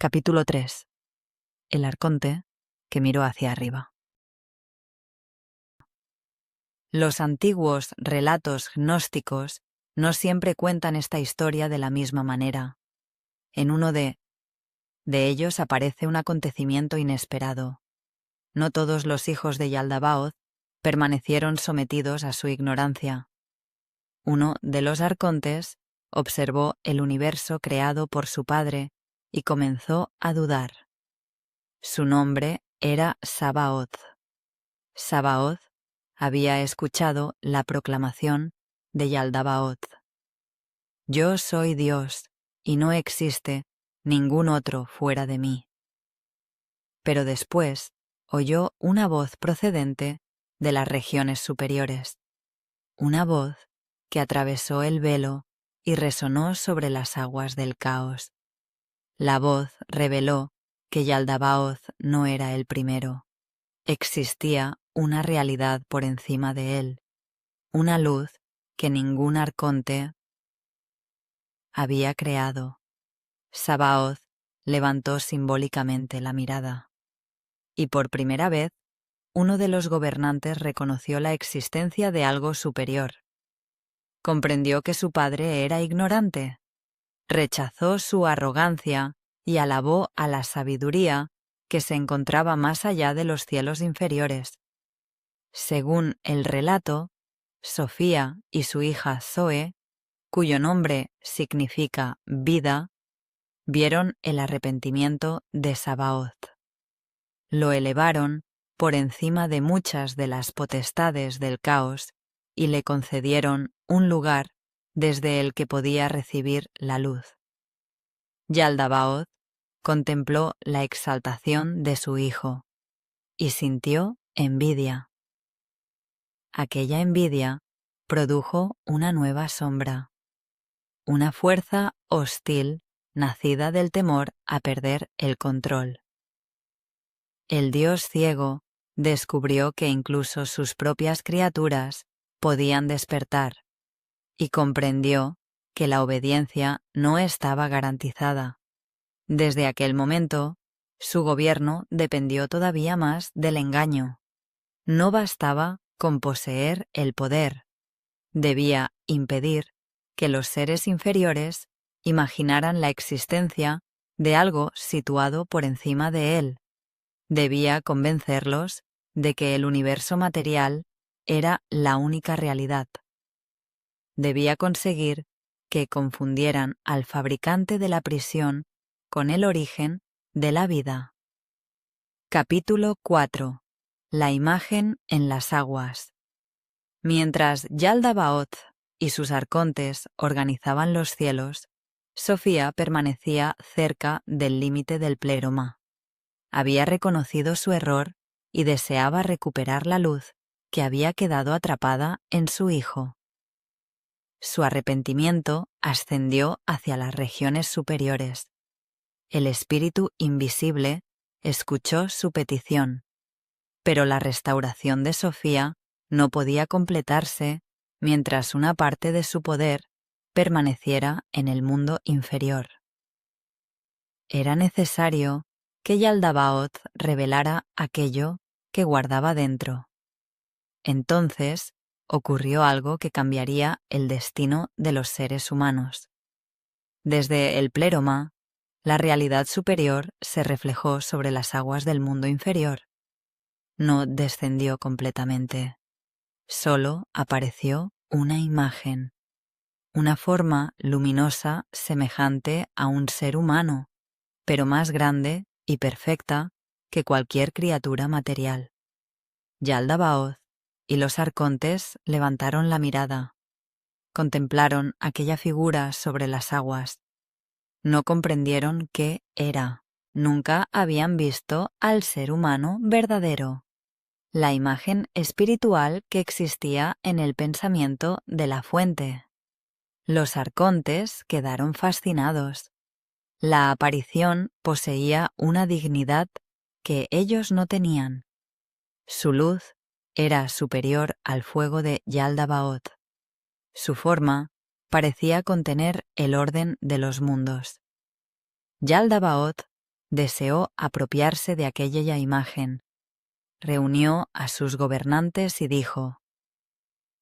Capítulo 3. El arconte que miró hacia arriba. Los antiguos relatos gnósticos no siempre cuentan esta historia de la misma manera. En uno de ellos aparece un acontecimiento inesperado. No todos los hijos de Yaldabaoth permanecieron sometidos a su ignorancia. Uno de los arcontes observó el universo creado por su padre y comenzó a dudar. Su nombre era Sabaoth. Sabaoth había escuchado la proclamación de Yaldabaoth. Yo soy Dios y no existe ningún otro fuera de mí. Pero después oyó una voz procedente de las regiones superiores, una voz que atravesó el velo y resonó sobre las aguas del caos. La voz reveló que Yaldabaoth no era el primero. Existía una realidad por encima de él, una luz que ningún arconte había creado. Sabaoth levantó simbólicamente la mirada. Y por primera vez, uno de los gobernantes reconoció la existencia de algo superior. Comprendió que su padre era ignorante. Rechazó su arrogancia y alabó a la sabiduría que se encontraba más allá de los cielos inferiores. Según el relato, Sofía y su hija Zoe, cuyo nombre significa vida, vieron el arrepentimiento de Sabaoth. Lo elevaron por encima de muchas de las potestades del caos y le concedieron un lugar desde el que podía recibir la luz. Yaldabaoth contempló la exaltación de su hijo y sintió envidia. Aquella envidia produjo una nueva sombra, una fuerza hostil nacida del temor a perder el control. El dios ciego descubrió que incluso sus propias criaturas podían despertar y comprendió que la obediencia no estaba garantizada. Desde aquel momento, su gobierno dependió todavía más del engaño. No bastaba con poseer el poder. Debía impedir que los seres inferiores imaginaran la existencia de algo situado por encima de él. Debía convencerlos de que el universo material era la única realidad. Debía conseguir que confundieran al fabricante de la prisión con el origen de la vida. Capítulo 4. La imagen en las aguas. Mientras Yaldabaoth y sus arcontes organizaban los cielos, Sofía permanecía cerca del límite del pleroma. Había reconocido su error y deseaba recuperar la luz que había quedado atrapada en su hijo. Su arrepentimiento ascendió hacia las regiones superiores. El espíritu invisible escuchó su petición, pero la restauración de Sofía no podía completarse mientras una parte de su poder permaneciera en el mundo inferior. Era necesario que Yaldabaoth revelara aquello que guardaba dentro. Entonces ocurrió algo que cambiaría el destino de los seres humanos. Desde el pleroma, la realidad superior se reflejó sobre las aguas del mundo inferior. No descendió completamente. Solo apareció una imagen, una forma luminosa semejante a un ser humano, pero más grande y perfecta que cualquier criatura material. Yaldabaoth y los arcontes levantaron la mirada. Contemplaron aquella figura sobre las aguas. No comprendieron qué era. Nunca habían visto al ser humano verdadero. La imagen espiritual que existía en el pensamiento de la fuente. Los arcontes quedaron fascinados. La aparición poseía una dignidad que ellos no tenían. Su luz era superior al fuego de Yaldabaoth. Su forma parecía contener el orden de los mundos. Yaldabaoth deseó apropiarse de aquella imagen. Reunió a sus gobernantes y dijo: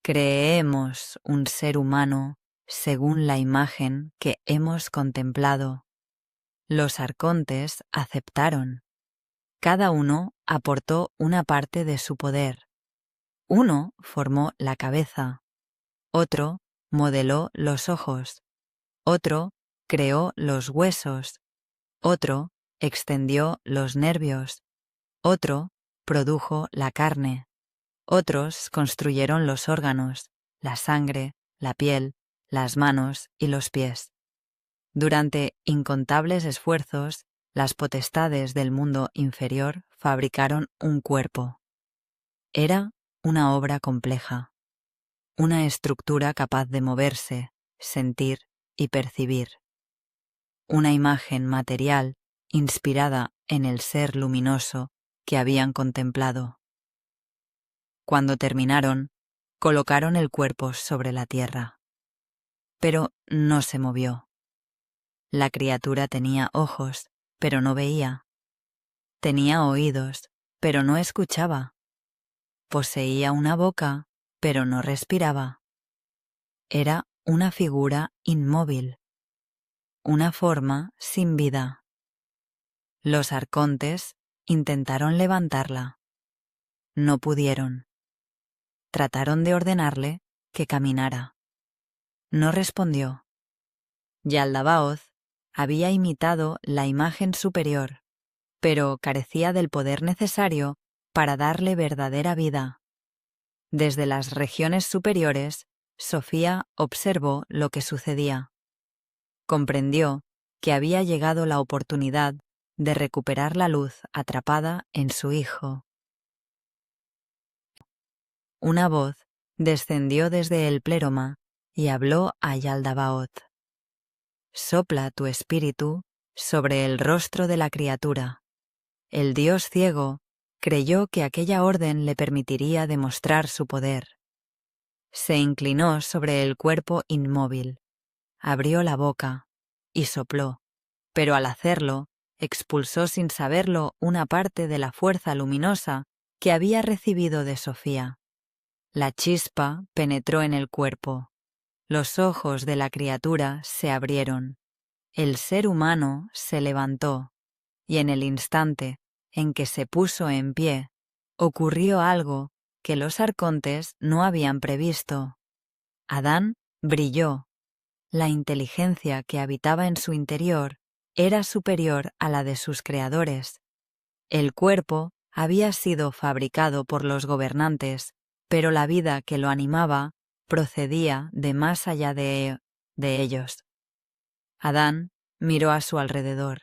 «Creemos un ser humano según la imagen que hemos contemplado». Los arcontes aceptaron. Cada uno aportó una parte de su poder. Uno formó la cabeza, otro modeló los ojos, otro creó los huesos, otro extendió los nervios, otro produjo la carne, otros construyeron los órganos, la sangre, la piel, las manos y los pies. Durante incontables esfuerzos, las potestades del mundo inferior fabricaron un cuerpo. Era una obra compleja, una estructura capaz de moverse, sentir y percibir. Una imagen material inspirada en el ser luminoso que habían contemplado. Cuando terminaron, colocaron el cuerpo sobre la tierra. Pero no se movió. La criatura tenía ojos, pero no veía. Tenía oídos, pero no escuchaba. Poseía una boca, pero no respiraba. Era una figura inmóvil, una forma sin vida. Los arcontes intentaron levantarla. No pudieron. Trataron de ordenarle que caminara. No respondió. Yaldabaoth había imitado la imagen superior, pero carecía del poder necesario para darle verdadera vida. Desde las regiones superiores, Sofía observó lo que sucedía. Comprendió que había llegado la oportunidad de recuperar la luz atrapada en su hijo. Una voz descendió desde el pléroma y habló a Yaldabaoth. «Sopla tu espíritu sobre el rostro de la criatura». El dios ciego creyó que aquella orden le permitiría demostrar su poder. Se inclinó sobre el cuerpo inmóvil, abrió la boca y sopló, pero al hacerlo, expulsó sin saberlo una parte de la fuerza luminosa que había recibido de Sofía. La chispa penetró en el cuerpo. Los ojos de la criatura se abrieron. El ser humano se levantó, y en el instante en que se puso en pie, ocurrió algo que los arcontes no habían previsto. Adán brilló. La inteligencia que habitaba en su interior era superior a la de sus creadores. El cuerpo había sido fabricado por los gobernantes, pero la vida que lo animaba procedía de más allá de ellos. Adán miró a su alrededor,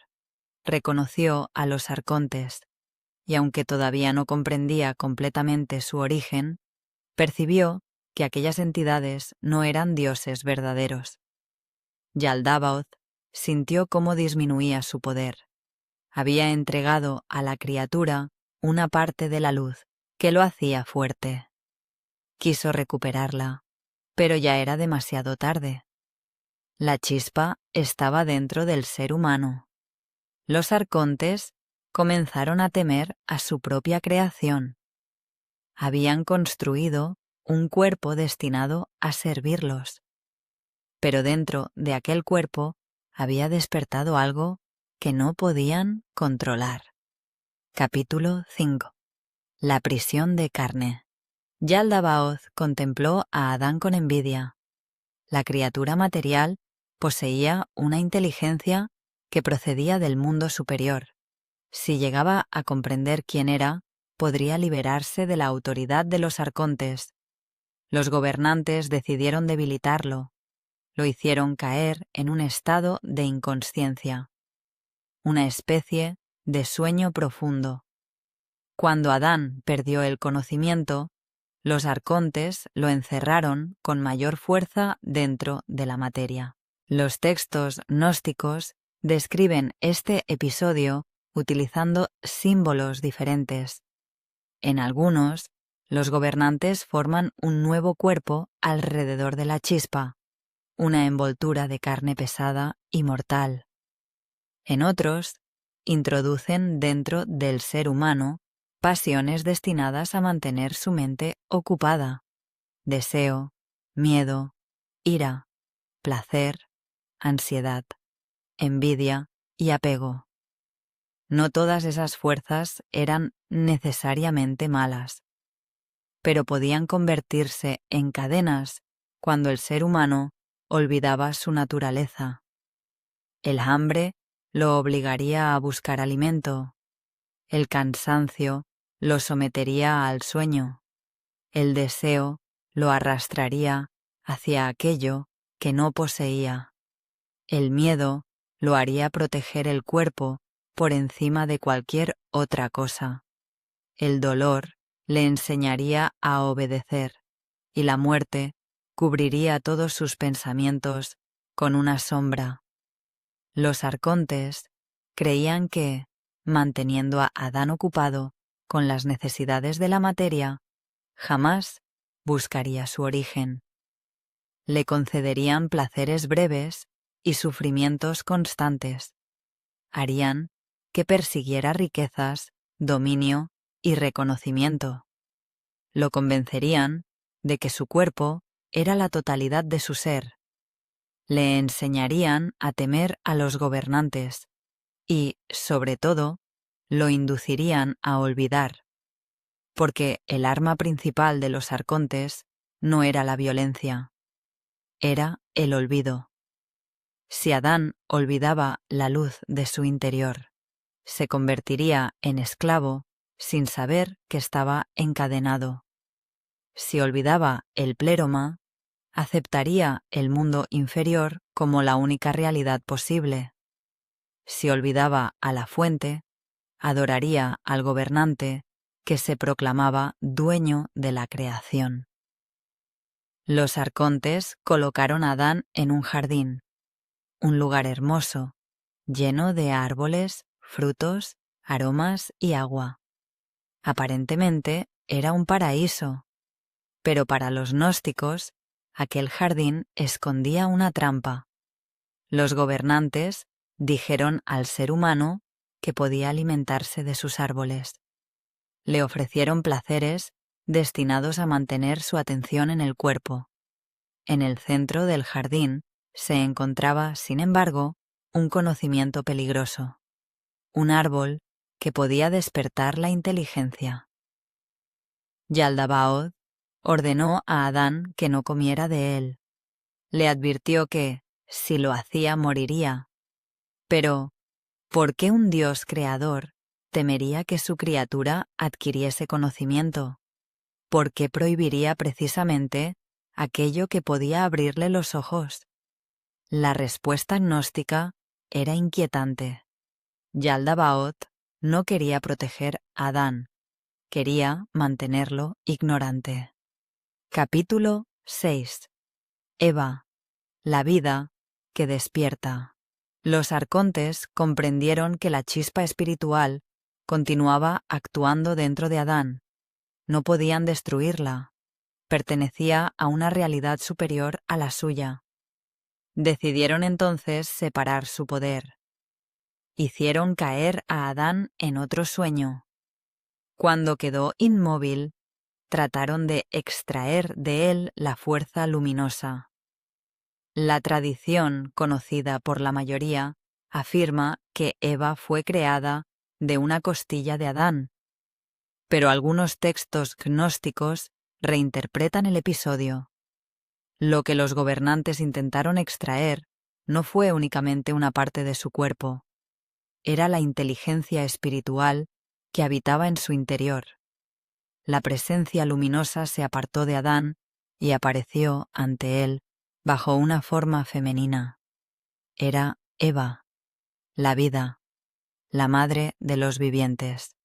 reconoció a los arcontes, y aunque todavía no comprendía completamente su origen, percibió que aquellas entidades no eran dioses verdaderos. Yaldabaoth sintió cómo disminuía su poder. Había entregado a la criatura una parte de la luz que lo hacía fuerte. Quiso recuperarla, pero ya era demasiado tarde. La chispa estaba dentro del ser humano. Los arcontes comenzaron a temer a su propia creación. Habían construido un cuerpo destinado a servirlos. Pero dentro de aquel cuerpo había despertado algo que no podían controlar. Capítulo 5. La prisión de carne. Yaldabaoth contempló a Adán con envidia. La criatura material poseía una inteligencia que procedía del mundo superior. Si llegaba a comprender quién era, podría liberarse de la autoridad de los arcontes. Los gobernantes decidieron debilitarlo. Lo hicieron caer en un estado de inconsciencia, una especie de sueño profundo. Cuando Adán perdió el conocimiento, los arcontes lo encerraron con mayor fuerza dentro de la materia. Los textos gnósticos describen este episodio utilizando símbolos diferentes. En algunos, los gobernantes forman un nuevo cuerpo alrededor de la chispa, una envoltura de carne pesada y mortal. En otros, introducen dentro del ser humano pasiones destinadas a mantener su mente ocupada: deseo, miedo, ira, placer, ansiedad, envidia y apego. No todas esas fuerzas eran necesariamente malas, pero podían convertirse en cadenas cuando el ser humano olvidaba su naturaleza. El hambre lo obligaría a buscar alimento, el cansancio lo sometería al sueño, el deseo lo arrastraría hacia aquello que no poseía, el miedo lo haría proteger el cuerpo por encima de cualquier otra cosa, el dolor le enseñaría a obedecer y la muerte cubriría todos sus pensamientos con una sombra. Los arcontes creían que, manteniendo a Adán ocupado con las necesidades de la materia, jamás buscaría su origen. Le concederían placeres breves y sufrimientos constantes. Harían que persiguiera riquezas, dominio y reconocimiento. Lo convencerían de que su cuerpo era la totalidad de su ser. Le enseñarían a temer a los gobernantes y, sobre todo, lo inducirían a olvidar, porque el arma principal de los arcontes no era la violencia, era el olvido. Si Adán olvidaba la luz de su interior, se convertiría en esclavo sin saber que estaba encadenado. Si olvidaba el pléroma, aceptaría el mundo inferior como la única realidad posible. Si olvidaba a la fuente, adoraría al gobernante que se proclamaba dueño de la creación. Los arcontes colocaron a Adán en un jardín, un lugar hermoso, lleno de árboles, frutos, aromas y agua. Aparentemente era un paraíso, pero para los gnósticos aquel jardín escondía una trampa. Los gobernantes dijeron al ser humano que podía alimentarse de sus árboles. Le ofrecieron placeres destinados a mantener su atención en el cuerpo. En el centro del jardín se encontraba, sin embargo, un conocimiento peligroso, un árbol que podía despertar la inteligencia. Yaldabaoth ordenó a Adán que no comiera de él. Le advirtió que, si lo hacía, moriría. Pero, ¿por qué un Dios creador temería que su criatura adquiriese conocimiento? ¿Por qué prohibiría precisamente aquello que podía abrirle los ojos? La respuesta gnóstica era inquietante. Yaldabaoth no quería proteger a Adán, quería mantenerlo ignorante. Capítulo 6. Eva, la vida que despierta. Los arcontes comprendieron que la chispa espiritual continuaba actuando dentro de Adán. No podían destruirla. Pertenecía a una realidad superior a la suya. Decidieron entonces separar su poder. Hicieron caer a Adán en otro sueño. Cuando quedó inmóvil, trataron de extraer de él la fuerza luminosa. La tradición, conocida por la mayoría, afirma que Eva fue creada de una costilla de Adán, pero algunos textos gnósticos reinterpretan el episodio. Lo que los gobernantes intentaron extraer no fue únicamente una parte de su cuerpo, era la inteligencia espiritual que habitaba en su interior. La presencia luminosa se apartó de Adán y apareció ante él bajo una forma femenina. Era Eva, la vida, la madre de los vivientes.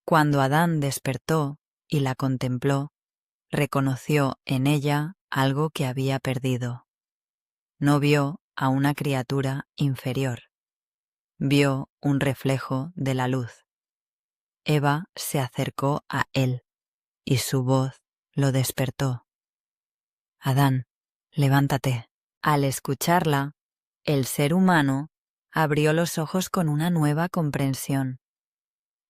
Cuando Adán despertó y la contempló, reconoció en ella algo que había perdido. No vio a una criatura inferior. Vio un reflejo de la luz. Eva se acercó a él y su voz lo despertó. Adán, levántate. Al escucharla, el ser humano abrió los ojos con una nueva comprensión.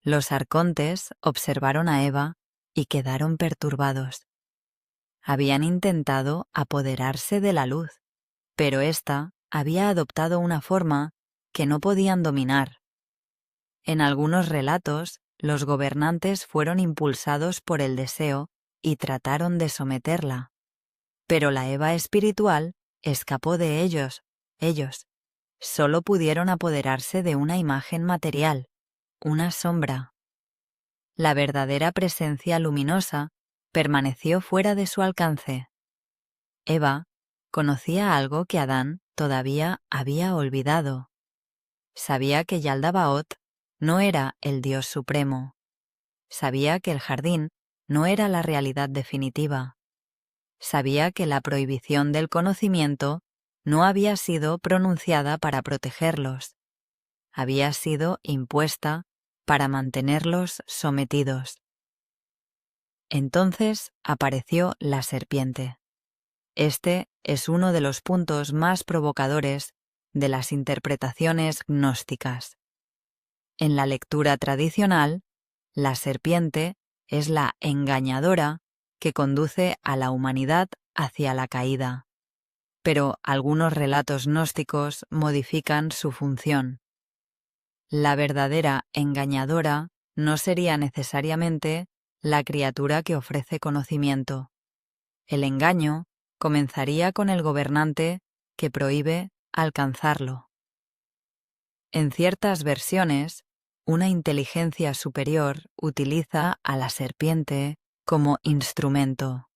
Los arcontes observaron a Eva y quedaron perturbados. Habían intentado apoderarse de la luz, pero ésta había adoptado una forma que no podían dominar. En algunos relatos, los gobernantes fueron impulsados por el deseo y trataron de someterla. Pero la Eva espiritual escapó de ellos. Ellos solo pudieron apoderarse de una imagen material, una sombra. La verdadera presencia luminosa permaneció fuera de su alcance. Eva conocía algo que Adán todavía había olvidado. Sabía que Yaldabaoth no era el Dios supremo. Sabía que el jardín no era la realidad definitiva. Sabía que la prohibición del conocimiento no había sido pronunciada para protegerlos. Había sido impuesta para mantenerlos sometidos. Entonces apareció la serpiente. Este es uno de los puntos más provocadores de las interpretaciones gnósticas. En la lectura tradicional, la serpiente es la engañadora que conduce a la humanidad hacia la caída. Pero algunos relatos gnósticos modifican su función. La verdadera engañadora no sería necesariamente la criatura que ofrece conocimiento. El engaño comenzaría con el gobernante que prohíbe alcanzarlo. En ciertas versiones, una inteligencia superior utiliza a la serpiente como instrumento.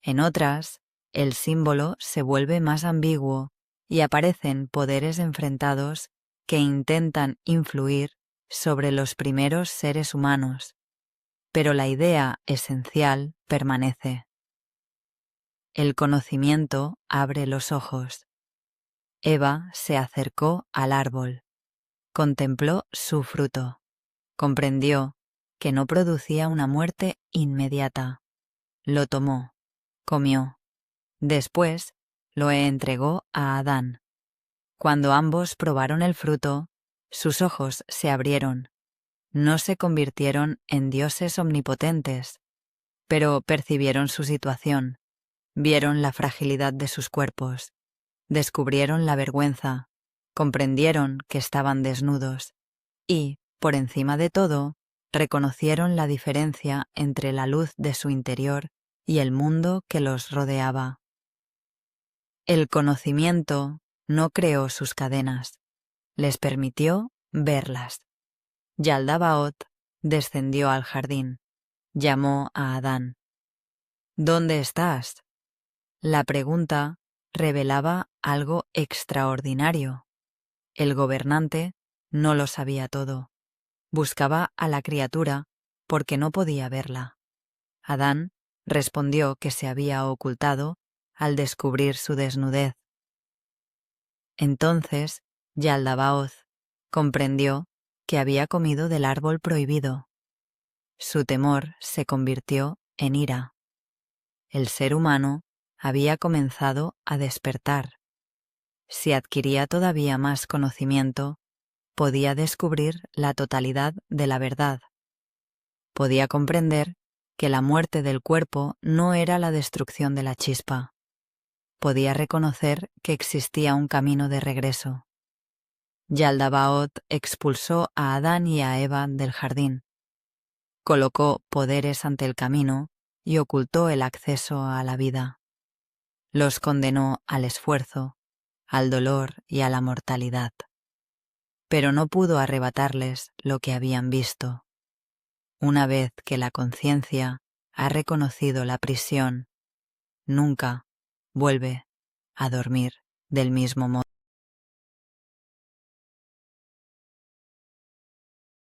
En otras, el símbolo se vuelve más ambiguo y aparecen poderes enfrentados que intentan influir sobre los primeros seres humanos, pero la idea esencial permanece. El conocimiento abre los ojos. Eva se acercó al árbol, contempló su fruto, comprendió que no producía una muerte inmediata. Lo tomó, comió. Después lo entregó a Adán. Cuando ambos probaron el fruto, sus ojos se abrieron. No se convirtieron en dioses omnipotentes, pero percibieron su situación, vieron la fragilidad de sus cuerpos, descubrieron la vergüenza, comprendieron que estaban desnudos y, por encima de todo, reconocieron la diferencia entre la luz de su interior y el mundo que los rodeaba. El conocimiento no creó sus cadenas, les permitió verlas. Yaldabaoth descendió al jardín, llamó a Adán. ¿Dónde estás? La pregunta revelaba algo extraordinario. El gobernante no lo sabía todo. Buscaba a la criatura porque no podía verla. Adán respondió que se había ocultado al descubrir su desnudez. Entonces Yaldabaoth comprendió que había comido del árbol prohibido. Su temor se convirtió en ira. El ser humano había comenzado a despertar. Si adquiría todavía más conocimiento, podía descubrir la totalidad de la verdad. Podía comprender que la muerte del cuerpo no era la destrucción de la chispa. Podía reconocer que existía un camino de regreso. Yaldabaoth expulsó a Adán y a Eva del jardín. Colocó poderes ante el camino y ocultó el acceso a la vida. Los condenó al esfuerzo, al dolor y a la mortalidad. Pero no pudo arrebatarles lo que habían visto. Una vez que la conciencia ha reconocido la prisión, nunca vuelve a dormir del mismo modo.